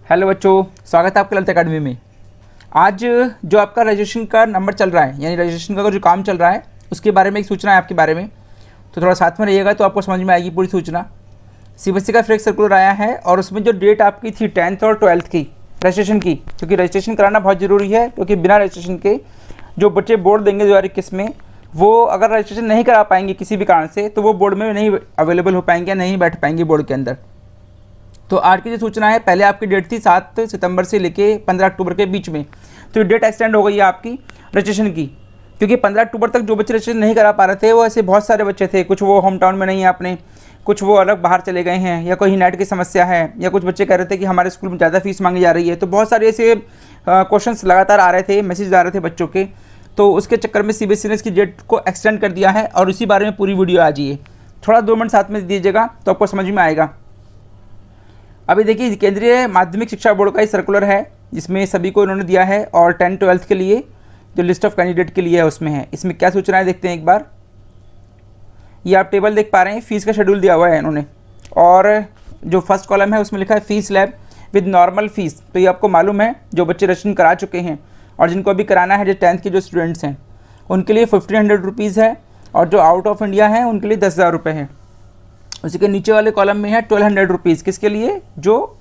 Hello बच्चों, स्वागत है आपके ललित अकेडमी में। आज जो आपका रजिस्ट्रेशन का नंबर चल रहा है, यानी रजिस्ट्रेशन का जो काम चल रहा है, उसके बारे में एक सूचना है आपके बारे में। तो थोड़ा साथ में रहिएगा तो आपको समझ में आएगी पूरी सूचना। सीबीएसई का फ्रेश सर्कुलर आया है और उसमें जो डेट आपकी थी 10th और 12th की रजिस्ट्रेशन की, क्योंकि रजिस्ट्रेशन कराना बहुत ज़रूरी है, क्योंकि बिना रजिस्ट्रेशन के जो बच्चे बोर्ड देंगे 2021 में, वो अगर रजिस्ट्रेशन नहीं करा पाएंगे किसी भी कारण से, तो वो बोर्ड में नहीं अवेलेबल हो पाएंगे, नहीं बैठ पाएंगे बोर्ड के अंदर। तो आज की जो सूचना है, पहले आपकी डेट थी 7 सितंबर से लेके 15 अक्टूबर के बीच में, तो ये डेट एक्सटेंड हो गई है आपकी रजिस्ट्रेशन की, क्योंकि 15 अक्टूबर तक जो बच्चे रजिस्ट्रेशन नहीं करा पा रहे थे, वो ऐसे बहुत सारे बच्चे थे। कुछ वो होम टाउन में नहीं है अपने, कुछ वो अलग बाहर चले गए हैं, या कोई नेट की समस्या है, या कुछ बच्चे कह रहे थे कि हमारे स्कूल में ज़्यादा फीस मांगी जा रही है। तो बहुत सारे ऐसे क्वेश्चंस लगातार आ रहे थे, मैसेज आ रहे थे बच्चों के। तो उसके चक्कर में सीबीएसई ने इसकी डेट को एक्सटेंड कर दिया है और इसी बारे में पूरी वीडियो आ जाइए। थोड़ा 2 मिनट साथ में दीजिएगा तो आपको समझ में आएगा। अभी देखिए, केंद्रीय माध्यमिक शिक्षा बोर्ड का ही सर्कुलर है, जिसमें सभी को इन्होंने दिया है, और 10 12th के लिए जो लिस्ट ऑफ कैंडिडेट के लिए है उसमें है। इसमें क्या सूचनाएं देखते हैं एक बार। ये आप टेबल देख पा रहे हैं, फीस का शेड्यूल दिया हुआ है इन्होंने, और जो फर्स्ट कॉलम है उसमें लिखा है fees lab with normal fees. तो ये आपको मालूम है, जो बच्चे रजिस्ट्रेशन करा चुके हैं और जिनको अभी कराना है, जो 10th के जो स्टूडेंट्स हैं, उनके लिए 1500 रुपीज़ है, और जो आउट ऑफ इंडिया हैं उनके लिए 10,000 रुपये है। उसी के नीचे वाले कॉलम में है 1200 रुपीज़, किसके लिए, जो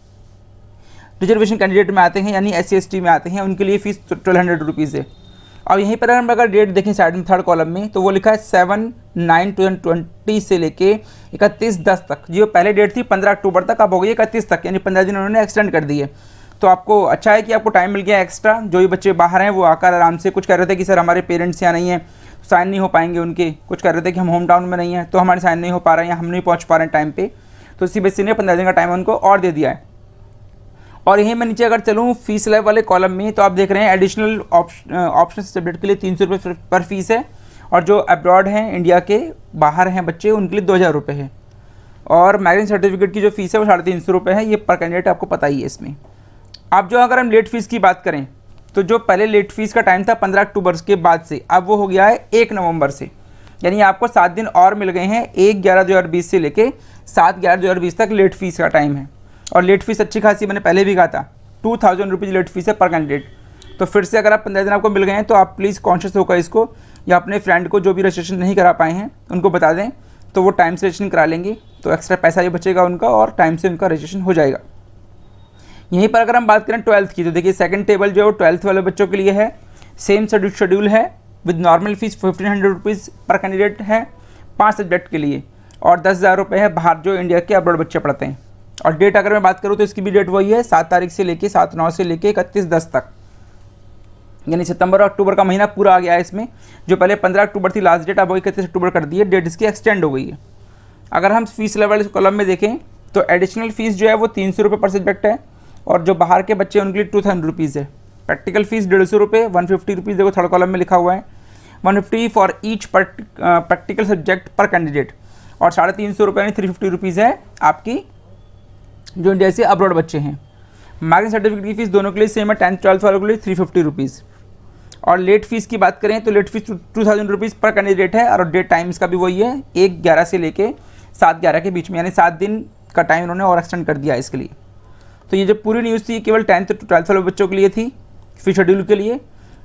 रिजर्वेशन कैंडिडेट में आते हैं, यानी SC ST में आते हैं, उनके लिए फीस 1200 रुपीज़ है। और यहीं पर हम अगर डेट देखें साइड में थर्ड कॉलम में, तो वो लिखा है 7/9/2020 से लेके 31/10 तक। जो पहले डेट थी 15 अक्टूबर तक, अब हो गई 31 तक, यानी 15 दिन उन्होंने एक्सटेंड कर दिए। तो आपको अच्छा है कि आपको टाइम मिल गया एक्स्ट्रा। जो भी बच्चे बाहर हैं वो आकर आराम से, कुछ कह रहे थे कि सर हमारे पेरेंट्स यहाँ नहीं हैं, साइन नहीं हो पाएंगे उनके, कुछ कह रहे थे कि हम होम टाउन में नहीं हैं तो हमारे साइन नहीं हो पा रहे हैं, हम नहीं पहुँच पा रहे हैं टाइम पे। तो सीबीएसई ने 15 दिन का टाइम उनको और दे दिया है। और यहीं मैं नीचे अगर चलूँ फीस लैब वाले कॉलम में, तो आप देख रहे हैं एडिशनल ऑप्शन सब्जेक्ट के लिए 300 रुपये पर फीस है, और जो अब्रॉड हैं, इंडिया के बाहर हैं बच्चे, उनके लिए 2000 रुपये है। और मैरिज सर्टिफिकेट की जो फीस है वो 350 रुपये है। ये पर कैंडिडेट आपको पता ही है इसमें। अब जो अगर हम लेट फीस की बात करें, तो जो पहले लेट फीस का टाइम था 15 अक्टूबर के बाद से, अब वो हो गया है 1 नवंबर से, यानी आपको 7 दिन और मिल गए हैं। 1/11/2020 से लेके 7/11/2020 तक लेट फीस का टाइम है। और लेट फीस अच्छी खासी, मैंने पहले भी कहा था, 2000 रुपीज़ लेट फीस है पर कैंडिडेट। तो फिर से अगर आप 15 दिन आपको मिल गए हैं, तो आप प्लीज़ कॉन्शियस होकर इसको, या अपने फ्रेंड को जो भी रजिस्ट्रेशन नहीं करा पाए हैं उनको बता दें, तो वो टाइम से रजिस्ट्रेशन करा लेंगे, तो एक्स्ट्रा पैसा ही बचेगा उनका, और टाइम से उनका रजिस्ट्रेशन हो जाएगा। यहीं पर अगर हम बात करें 12th की, तो देखिए सेकंड टेबल जो है 12th वाले बच्चों के लिए है। सेम शेड्यूल है, विद नॉर्मल फीस 1500 रुपीज़ पर कैंडिडेट है 5 सब्जेक्ट के लिए, और 10,000 रुपये है बाहर जो इंडिया के अब्रॉड बच्चे पढ़ते हैं। और डेट अगर मैं बात करूँ तो इसकी भी डेट वही है, 7 तारीख से लेके 7/9 से लेके 31/10 तक, यानी सितंबर और अक्टूबर का महीना पूरा आ गया है इसमें। जो पहले 15 अक्टूबर थी लास्ट डेट, अब वो 31 अक्टूबर कर दी है, डेट इसकी एक्सटेंड हो गई है। अगर हम फीस लेवल कॉलम में देखें, तो एडिशनल फीस जो है वो 300 रुपये पर सब्जेक्ट है, और जो बाहर के बच्चे हैं उनके लिए 2000 रुपीज़ है। प्रैक्टिकल फीस 150 रुपये, 150 रुपीज़ देखो थर्ड कॉलम में लिखा हुआ है, 150 फॉर ईच प्रैक्टिकल सब्जेक्ट पर कैंडिडेट, और 350 रुपये यानी 350 रुपीज़ है आपकी जो इंडिया से अब्रॉड बच्चे हैं। मैरिज सर्टिफिकेट की फीस दोनों के लिए सेम है, 10th 12th वालों के लिए 350 रुपीज़। और लेट फीस की बात करें तो लेट फीस 2000 रुपीज़ पर कैंडिडेट है, और डेट टाइम इसका भी वही है, 1/11 से लेके 7/11 के बीच में, यानी 7 दिन का टाइम उन्होंने और एक्सटेंड कर दिया है इसके लिए। तो ये जो पूरी न्यूज़ थी केवल 10th to 12th वाले बच्चों के लिए थी, फीस शेड्यूल के लिए।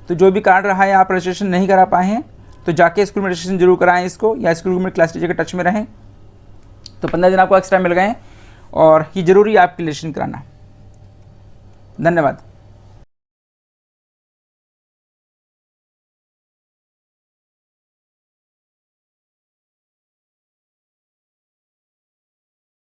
तो जो भी कारण रहा है, आप रजिस्ट्रेशन नहीं करा पाए हैं, तो जाके स्कूल में रजिस्ट्रेशन जरूर कराएं इसको, या स्कूल में क्लास टीचर के टच में रहें। तो 15 दिन आपको एक्स्ट्रा मिल गए हैं, और ये ज़रूरी है आपके रजिस्ट्रेशन कराना। धन्यवाद।